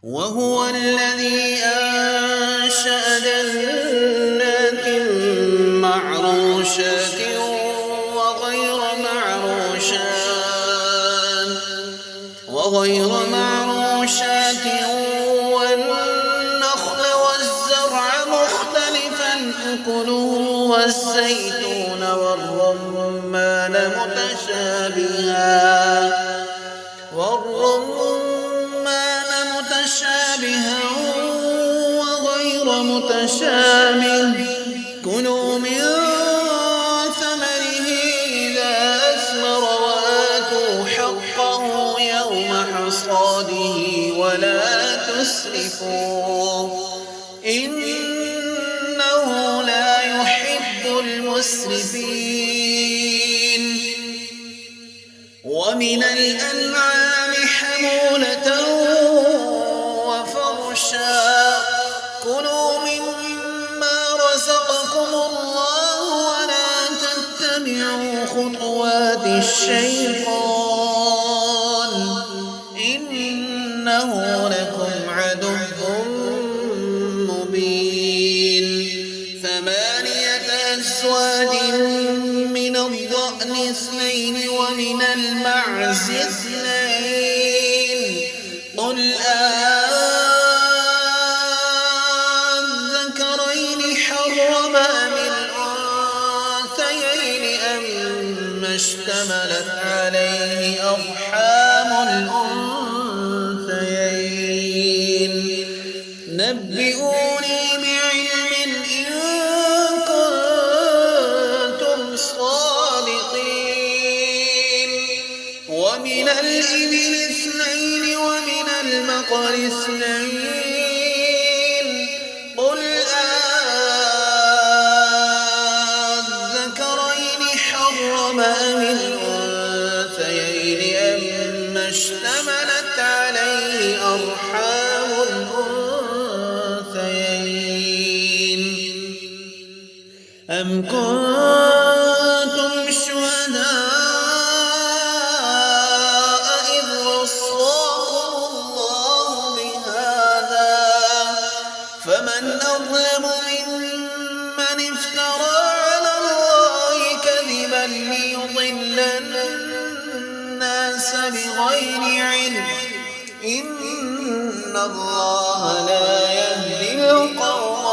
وهو الذي أنشأ جنات معروشات وغير معروشات والنخل والزرع مختلفا أكله والزيتون والرمان متشابها وغير متشابه كلوا من ثمره إذا أثمر وآتوا حقه يوم حصاده ولا تسرفوا إنه لا يحب المسرفين. ومن الأنعام حمولة وفرشا كلوا مما رزقكم الله ولا تتبعوا خطوات الشيطان إنه لكم عدو مبين. 8 أزواج من الضأن 2 ومن المعز 2 قل أذكرين حرم أم الأنثيين أما اشتملت عليه أرحام الأنثيين نبئوني بعلم إن كنتم صادقين. ومن الإبل 2 ومن البقر 2 قل أذكرين حرم أم الأنثيين أما اشتملت عليه أرحام الأنثيين أم كنتم شهداء إذ وصاكم الله بهذا فمن أظلم ممن افترى على الله كذبا ليضل الناس بغير علم إن الله لا يهدي القوم